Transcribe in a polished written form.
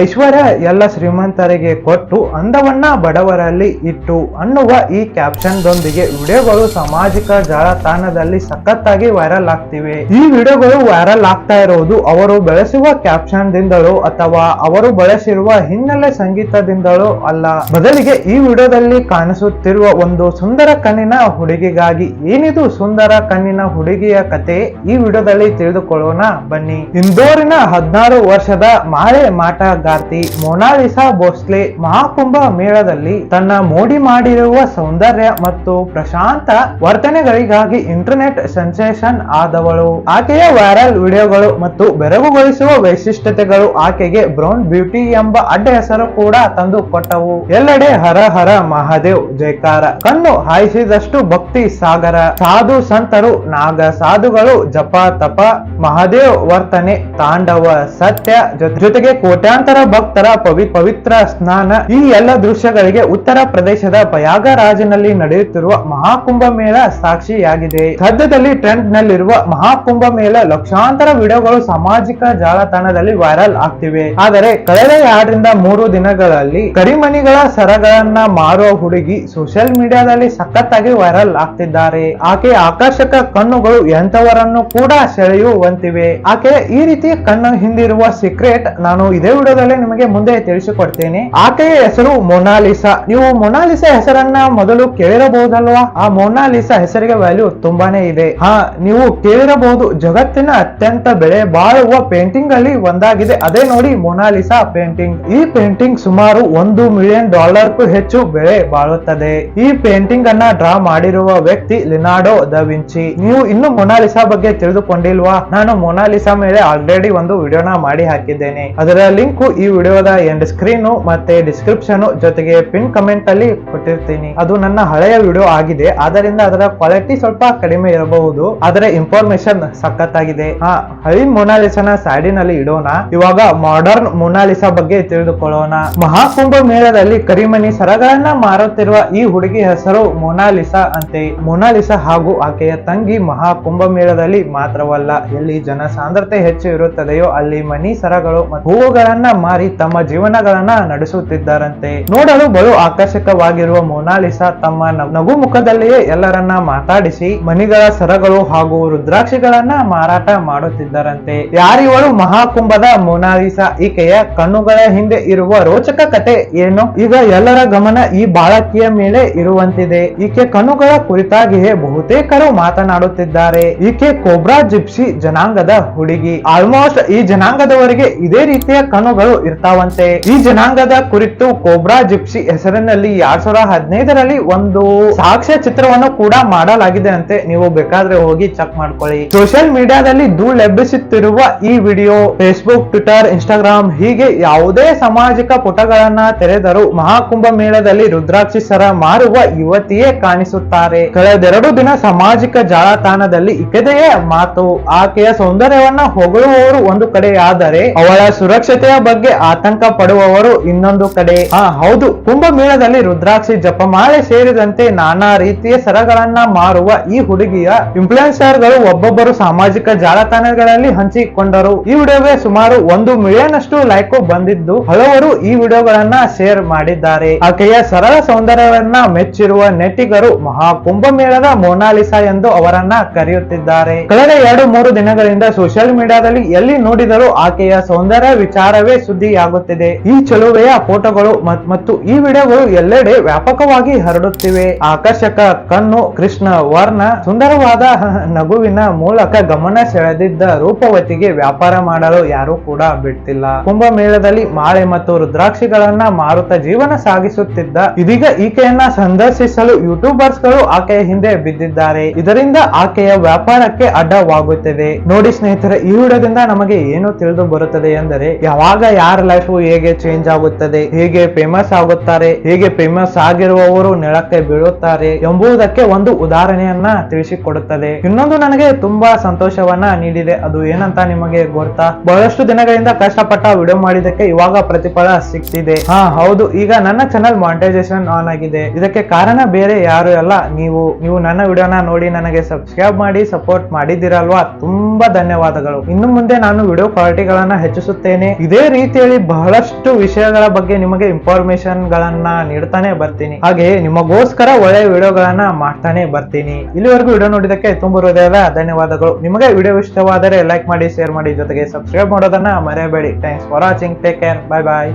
ಐಶ್ವರ್ಯ ಎಲ್ಲ ಶ್ರೀಮಂತರಿಗೆ ಕೊಟ್ಟು ಅಂದವನ್ನ ಬಡವರಲ್ಲಿ ಇಟ್ಟು ಅನ್ನುವ ಈ ಕ್ಯಾಪ್ಷನ್ ದೊಂದಿಗೆ ವಿಡಿಯೋಗಳು ಸಾಮಾಜಿಕ ಜಾಲತಾಣದಲ್ಲಿ ಸಖತ್ತಾಗಿ ವೈರಲ್ ಆಗ್ತಿವೆ. ಈ ವಿಡಿಯೋಗಳು ವೈರಲ್ ಆಗ್ತಾ ಇರುವುದು ಅವರು ಬೆಳೆಸುವ ಕ್ಯಾಪ್ಷನ್ ದಿಂದಲೋ ಅಥವಾ ಅವರು ಬಳಸಿರುವ ಹಿನ್ನೆಲೆ ಸಂಗೀತದಿಂದಲೋ ಅಲ್ಲ. ಬದಲಿಗೆ ಈ ವಿಡಿಯೋದಲ್ಲಿ ಕಾಣಿಸುತ್ತಿರುವ ಒಂದು ಸುಂದರ ಕಣ್ಣಿನ ಹುಡುಗಿಗಾಗಿ. ಏನಿದು ಸುಂದರ ಕಣ್ಣಿನ ಹುಡುಗಿಯ ಕತೆ ಈ ವಿಡಿಯೋದಲ್ಲಿ ತಿಳಿದುಕೊಳ್ಳೋಣ ಬನ್ನಿ. ಇಂದೋರಿನ 16 ವರ್ಷದ ಮಾಳೆ ಮಾಟಗಾರ್ತಿ ಮೊನಾಲಿಸಾ ಭೋಸ್ಲೆ ಮಹಾಕುಂಭ ಮೇಳದಲ್ಲಿ ತನ್ನ ಮೋಡಿ ಮಾಡಿರುವ ಸೌಂದರ್ಯ ಮತ್ತು ಪ್ರಶಾಂತ ವರ್ತನೆಗಳಿಗಾಗಿ ಇಂಟರ್ನೆಟ್ ಸೆನ್ಸೇಷನ್ ಆದವಳು. ಆಕೆಯ ವೈರಲ್ ವಿಡಿಯೋಗಳು ಮತ್ತು ಬೆರಗುಗೊಳಿಸುವ ವೈಶಿಷ್ಟ್ಯತೆಗಳು ಆಕೆಗೆ ಬ್ರೌನ್ ಬ್ಯೂಟಿ ಎಂಬ ಅಡ್ಡ ಹೆಸರು ಕೂಡ ತಂದು ಕೊಟ್ಟವು. ಎಲ್ಲೆಡೆ ಹರ ಹರ ಮಹಾದೇವ್ ಜೈಕಾರ, ಕಣ್ಣು ಹಾಯಿಸಿದಷ್ಟು ಭಕ್ತಿ ಸಾಗರ, ಸಾಧು ಸಂತರು ನಾಗ ಸಾಧುಗಳು ಜಪ ತಪ, ಮಹಾದೇವ್ ವರ್ತನೆ ತಾಂಡವ ಸತ್ಯ, ಜೊತೆಗೆ ಕೋಟ್ಯಾಂತರ ಭಕ್ತರ ಪವಿತ್ರ ಸ್ನಾನ. ಈ ಎಲ್ಲ ದೃಶ್ಯಗಳಿಗೆ ಉತ್ತರ ಪ್ರದೇಶದ ಪ್ರಯಾಗರಾಜ್ನಲ್ಲಿ ನಡೆಯುತ್ತಿರುವ ಮಹಾಕುಂಭ ಮೇಳ ಸಾಕ್ಷಿಯಾಗಿದೆ. ಸದ್ಯದಲ್ಲಿ ಟ್ರೆಂಡ್ ನಲ್ಲಿರುವ ಮಹಾಕುಂಭ ಮೇಳ ಲಕ್ಷಾಂತರ ವಿಡಿಯೋಗಳು ಸಾಮಾಜಿಕ ಜಾಲತಾಣದಲ್ಲಿ ವೈರಲ್ ಆಗ್ತಿವೆ. ಆದರೆ ಕಳೆದ 2-3 ದಿನಗಳಲ್ಲಿ ಕರಿಮಣಿಗಳ ಸರಗಳನ್ನ ಮಾರುವ ಹುಡುಗಿ ಸೋಷಿಯಲ್ ಮೀಡಿಯಾದಲ್ಲಿ ಸಖತ್ತಾಗಿ ವೈರಲ್ ಆಗ್ತಿದ್ದಾರೆ. ಆಕೆಯ ಆಕರ್ಷಕ ಕಣ್ಣುಗಳು ಎಂತವರನ್ನು ಕೂಡ ಸೆಳೆಯುವಂತಿವೆ. ಆಕೆಯ ಈ ರೀತಿಯ ಕಣ್ಣು ಹಿಂದಿರುವ ಸೀಕ್ರೆಟ್ ನಾನು ಇದೇ ವಿಡಿಯೋದಲ್ಲಿ ನಿಮಗೆ ಮುಂದೆ ತಿಳಿಸಿಕೊಡ್ತೇನೆ. ಆಕೆಯ ಹೆಸರು ಮೊನಾಲಿಸಾ. ನೀವು ಮೊನಾಲಿಸಾ ಹೆಸರನ್ನ ಮೊದಲು ಕೇಳಿರಬಹುದಲ್ವಾ? ಆ ಮೊನಾಲಿಸಾ ಹೆಸರಿಗೆ ವ್ಯಾಲ್ಯೂ ತುಂಬಾನೇ ಇದೆ. ನೀವು ಕೇಳಿರಬಹುದು, ಜಗತ್ತಿನ ಅತ್ಯಂತ ಬೆಲೆ ಬಾಳುವ ಪೇಂಟಿಂಗ್ ಅಲ್ಲಿ ಒಂದಾಗಿದೆ. ಅದೇ ನೋಡಿ ಮೊನಾಲಿಸಾ ಪೇಂಟಿಂಗ್. ಈ ಪೇಂಟಿಂಗ್ ಸುಮಾರು $1 ಮಿಲಿಯನ್ ಹೆಚ್ಚು ಬೆಲೆ ಬಾಳುತ್ತದೆ. ಈ ಪೇಂಟಿಂಗ್ ಅನ್ನ ಡ್ರಾ ಮಾಡಿರುವ ವ್ಯಕ್ತಿ ಲಿನಾರ್ಡೋ ದ ವಿಂಚಿ. ನೀವು ಇನ್ನು ಮೊನಾಲಿಸಾ ಬಗ್ಗೆ ತಿಳಿದುಕೊಂಡಿಲ್ವಾ? ನಾನು ಮೊನಾಲಿಸಾ ಮೇಲೆ ಆಲ್ರೆಡಿ ಒಂದು ವಿಡಿಯೋನ ಮಾಡಿ ಹಾಕಿದ್ದೇನೆ. ಅದರ ಲಿಂಕ್ ಈ ವಿಡಿಯೋದ ಎಂಡ್ ಸ್ಕ್ರೀನ್ ಮತ್ತೆ ಡಿಸ್ಕ್ರಿಪ್ಷನ್ ಜೊತೆಗೆ ಪಿನ್ ಕಮೆಂಟ್ ಅಲ್ಲಿ ಕೊಟ್ಟಿರ್ತೀನಿ. ಅದು ನನ್ನ ಹಳೆಯ ವಿಡಿಯೋ ಆಗಿದೆ, ಆದ್ದರಿಂದ ಅದರ ಕ್ವಾಲಿಟಿ ಸ್ವಲ್ಪ ಕಡಿಮೆ ಇರಬಹುದು, ಆದರೆ ಇನ್ಫಾರ್ಮೇಶನ್ ಸಖತ್ತಾಗಿದೆ. ಹಳಿ ಮೊನಾಲಿಸಾನ ಸೈಡಿನಲ್ಲಿ ಇಡೋಣ. ಇವಾಗ ಮಾಡರ್ನ್ ಮೊನಾಲಿಸಾ ಬಗ್ಗೆ ತಿಳಿದುಕೊಳ್ಳೋಣ. ಮಹಾಕುಂಭ ಮೇಳದಲ್ಲಿ ಕರಿಮಣಿ ಸರಗಳನ್ನ ಮಾರುತ್ತಿರುವ ಈ ಹುಡುಗಿ ಹೆಸರು ಮೊನಾಲಿಸಾ ಅಂತೆ. ಮೊನಾಲಿಸಾ ಹಾಗೂ ಆಕೆಯ ತಂಗಿ ಮಹಾಕುಂಭ ಮೇಳದಲ್ಲಿ ಮಾತ್ರವಲ್ಲ, ಎಲ್ಲಿ ಜನಸಾಂದ್ರತೆ ಹೆಚ್ಚು ಇರುತ್ತದೆಯೋ ಅಲ್ಲಿ ಮಣಿ ಸರಗಳು ಮತ್ತು ಹೂವುಗಳನ್ನ ಮಾರಿ ತಮ್ಮ ಜೀವನಗಳನ್ನ ನಡೆಸುತ್ತಿದ್ದಾರಂತೆ. ನೋಡಲು ಬಲು ಆಕರ್ಷಕವಾಗಿರುವ ಮೊನಾಲಿಸಾ ತಮ್ಮ ನಗು ಮುಖದಲ್ಲಿಯೇ ಎಲ್ಲರನ್ನ ಮಾತಾಡಿಸಿ ಮಣಿಗಳ ಸರಗಳು ಹಾಗೂ ರುದ್ರಾಕ್ಷಿಗಳನ್ನ ಮಾರಾಟ ಮಾಡುತ್ತಿದ್ದಾರಂತೆ. ಯಾರಿವಳು ಮಹಾಕುಂಭದ ಮೊನಾಲಿಸಾ? ಈಕೆಯ ಕಣ್ಣುಗಳ ಹಿಂದೆ ಇರುವ ರೋಚಕ ಕತೆ ಏನು? ಈಗ ಎಲ್ಲರ ಗಮನ ಈ ಬಾಲಕಿಯ ಮೇಲೆ ಇರುವಂತಿದೆ. ಈಕೆ ಕಣ್ಣುಗಳ ಕುರಿತಾಗಿಯೇ ಬಹುತೇಕರು ಮಾತನಾಡುತ್ತಿದ್ದಾರೆ. ಈಕೆ ಕೋಬ್ರಾ ಜಿಪ್ಸಿ ಜನಾಂಗದ ಹುಡುಗಿ. ಆಲ್ಮೋಸ್ಟ್ ಈ ಜನಾಂಗದವರಿಗೆ ಇದೇ ರೀತಿಯ ಕಣ್ಣುಗಳು ಇರ್ತಾವಂತೆ. ಈ ಜನಾಂಗದ ಕುರಿತು ಕೋಬ್ರಾ ಜಿಪ್ಸಿ ಹೆಸರಿನಲ್ಲಿ 2015ರಲ್ಲಿ ಒಂದು ಸಾಕ್ಷ್ಯ ಚಿತ್ರವನ್ನು ಕೂಡ ಮಾಡಲಾಗಿದೆ ಅಂತೆ. ನೀವು ಬೇಕಾದ್ರೆ ಹೋಗಿ ಚೆಕ್ ಮಾಡ್ಕೊಳ್ಳಿ. ಸೋಷಿಯಲ್ ಮೀಡಿಯಾದಲ್ಲಿ ಧೂಳೆಬ್ಬಿಸುತ್ತಿರುವ ಈ ವಿಡಿಯೋ ಫೇಸ್ಬುಕ್, ಟ್ವಿಟರ್, ಇನ್ಸ್ಟಾಗ್ರಾಮ್ ಹೀಗೆ ಯಾವುದೇ ಸಾಮಾಜಿಕ ಪುಟಗಳನ್ನ ತೆರೆದರೂ ಮಹಾಕುಂಭ ಮೇಳದಲ್ಲಿ ರುದ್ರಾಕ್ಷಿ ಸರ ಮಾರುವ ಯುವತಿಯೇ ಕಾಣಿಸುತ್ತಾರೆ. ಕಳೆದೆರಡು ದಿನ ಸಾಮಾಜಿಕ ಜಾಲತಾಣದಲ್ಲಿ ಇಕೆದೆಯೇ ಮಾತು. ಆಕೆಯ ಸೌಂದರ್ಯವನ್ನ ಹೊಗಳುವವರು ಒಂದು ಕಡೆ ಆದರೆ ಅವಳ ಸುರಕ್ಷತೆಯ ಬಗ್ಗೆ ಆತಂಕ ಪಡುವವರು ಇನ್ನೊಂದು ಕಡೆ. ಹೌದು, ಕುಂಭ ಮೇಳದಲ್ಲಿ ರುದ್ರಾಕ್ಷಿ, ಜಪಮಾಲೆ ಸೇರಿದಂತೆ ನಾನಾ ರೀತಿಯ ಸರಗಳನ್ನ ಮಾರುವ ಈ ಹುಡುಗಿಯ ಇನ್ಫ್ಲುಯೆನ್ಸರ್ ಗಳು ಒಬ್ಬೊಬ್ಬರು ಸಾಮಾಜಿಕ ಜಾಲತಾಣಗಳಲ್ಲಿ ಹಂಚಿಕೊಂಡರು. ಈ ವಿಡಿಯೋಗೆ ಸುಮಾರು 1 ಮಿಲಿಯನ್ ಅಷ್ಟು ಲೈಕ್ ಬಂದಿದ್ದು ಹಲವರು ಈ ವಿಡಿಯೋಗಳನ್ನ ಶೇರ್ ಮಾಡಿದ್ದಾರೆ. ಆಕೆಯ ಸರಳ ಸೌಂದರ್ಯವನ್ನ ಮೆಚ್ಚಿರುವ ನೆಟ್ಟಿಗರು ಮಹಾಕುಂಭ ಮೇಳದ ಮೊನಾಲಿಸಾ ಎಂದು ಅವರನ್ನ ಕರೆಯುತ್ತಿದ್ದಾರೆ. ಕಳೆದ 2-3 ದಿನಗಳಿಂದ ಸೋಷಿಯಲ್ ಮೀಡಿಯಾದಲ್ಲಿ ಎಲ್ಲಿ ನೋಡಿದರೂ ಆಕೆಯ ಸೌಂದರ್ಯ ವಿಚಾರವೇ ಸುದ್ದಿಯಾಗುತ್ತಿದೆ. ಈ ಚಲುವೆಯ ಫೋಟೋಗಳು ಮತ್ತು ಈ ವಿಡಿಯೋಗಳು ಎಲ್ಲೆಡೆ ವ್ಯಾಪಕವಾಗಿ ಹರಡುತ್ತಿವೆ. ಆಕರ್ಷಕ ಕಣ್ಣು, ಕೃಷ್ಣ ವರ್ಣ, ಸುಂದರವಾದ ನಗುವಿನ ಮೂಲಕ ಗಮನ ಸೆಳೆದಿದ್ದ ರೂಪವತಿಗೆ ವ್ಯಾಪಾರ ಮಾಡಲು ಯಾರು ಕೂಡ ಬಿಡ್ತಿಲ್ಲ. ಕುಂಭ ಮೇಳದಲ್ಲಿ ಮಾಳೆ ಮತ್ತು ರುದ್ರಾಕ್ಷಿಗಳನ್ನ ಮಾರುತ್ತಾ ಜೀವನ ಸಾಗಿಸುತ್ತಿದ್ದ ಇದೀಗ ಈಕೆಯನ್ನ ಸಂದರ್ಶಿಸಲು ಯೂಟ್ಯೂಬರ್ಸ್ ಗಳು ಆಕೆಯ ಹಿಂದೆ ಬಿದ್ದಿದ್ದಾರೆ. ಇದರಿಂದ ಆಕೆಯ ವ್ಯಾಪಾರಕ್ಕೆ ಅಡ್ಡವಾಗುತ್ತದೆ. ನೋಡಿ ಸ್ನೇಹಿತರೆ, ಈ ವಿಡಿಯೋದಿಂದ ನಮಗೆ ಏನು ತಿಳಿದು ಬರುತ್ತದೆ ಎಂದರೆ ಯಾವಾಗ ಯಾರ ಲೈಫ್ ಹೇಗೆ ಚೇಂಜ್ ಆಗುತ್ತದೆ, ಹೇಗೆ ಫೇಮಸ್ ಆಗುತ್ತಾರೆ, ಹೇಗೆ ಫೇಮಸ್ ಆಗಿರುವವರು ನೆಲಕ್ಕೆ ಬೀಳುತ್ತಾರೆ ಎಂಬುದಕ್ಕೆ ಒಂದು ಉದಾಹರಣೆಯನ್ನ ತಿಳಿಸಿಕೊಡುತ್ತದೆ. ಇನ್ನೊಂದು ನನಗೆ ತುಂಬಾ ಸಂತೋಷವನ್ನ ನೀಡಿದೆ. ಅದು ಏನಂತ ನಿಮಗೆ ಗೊತ್ತಾ? ಬಹಳಷ್ಟು ದಿನಗಳಿಂದ ಕಷ್ಟಪಟ್ಟ ವಿಡಿಯೋ ಮಾಡಿದಕ್ಕೆ ಇವಾಗ ಪ್ರತಿಫಲ ಸಿಗ್ತಿದೆ. ಹೌದು, ಈಗ ನನ್ನ ಚಾನಲ್ ಮಾನಿಟೈಸೇಷನ್ ಆನ್ ಆಗಿದೆ. ಇದಕ್ಕೆ ಕಾರಣ ಬೇರೆ ಯಾರು ಅಲ್ಲ, ನೀವು ನನ್ನ ವಿಡಿಯೋನ ನೋಡಿ ನನಗೆ ಸಬ್ಸ್ಕ್ರೈಬ್ ಮಾಡಿ ಸಪೋರ್ಟ್ ಮಾಡಿದಿರಲ್ವಾ, ತುಂಬಾ ಧನ್ಯವಾದಗಳು. ಇನ್ನು ಮುಂದೆ ನಾನು ವಿಡಿಯೋ ಕ್ವಾಲಿಟಿಗಳನ್ನ ಹೆಚ್ಚಿಸುತ್ತೇನೆ. ಇದೇ ರೀತಿ ರೀತಿಯಲ್ಲಿ ಬಹಳಷ್ಟು ವಿಷಯಗಳ ಬಗ್ಗೆ ನಿಮಗೆ ಇನ್ಫಾರ್ಮೇಶನ್ ಗಳನ್ನ ನೀಡ್ತಾನೆ ಬರ್ತೀನಿ. ಹಾಗೆ ನಿಮಗೋಸ್ಕರ ಒಳ್ಳೆ ವಿಡಿಯೋಗಳನ್ನ ಮಾಡ್ತಾನೆ ಬರ್ತೀನಿ. ಇಲ್ಲಿವರೆಗೂ ವಿಡಿಯೋ ನೋಡಿದಕ್ಕೆ ತುಂಬ ಹೃದಯದ ಧನ್ಯವಾದಗಳು. ನಿಮಗೆ ವಿಡಿಯೋ ಇಷ್ಟವಾದರೆ ಲೈಕ್ ಮಾಡಿ, ಶೇರ್ ಮಾಡಿ, ಜೊತೆಗೆ ಸಬ್ಸ್ಕ್ರೈಬ್ ಮಾಡೋದನ್ನ ಮರೆಯಬೇಡಿ. Thanks for watching. Take care. Bye bye.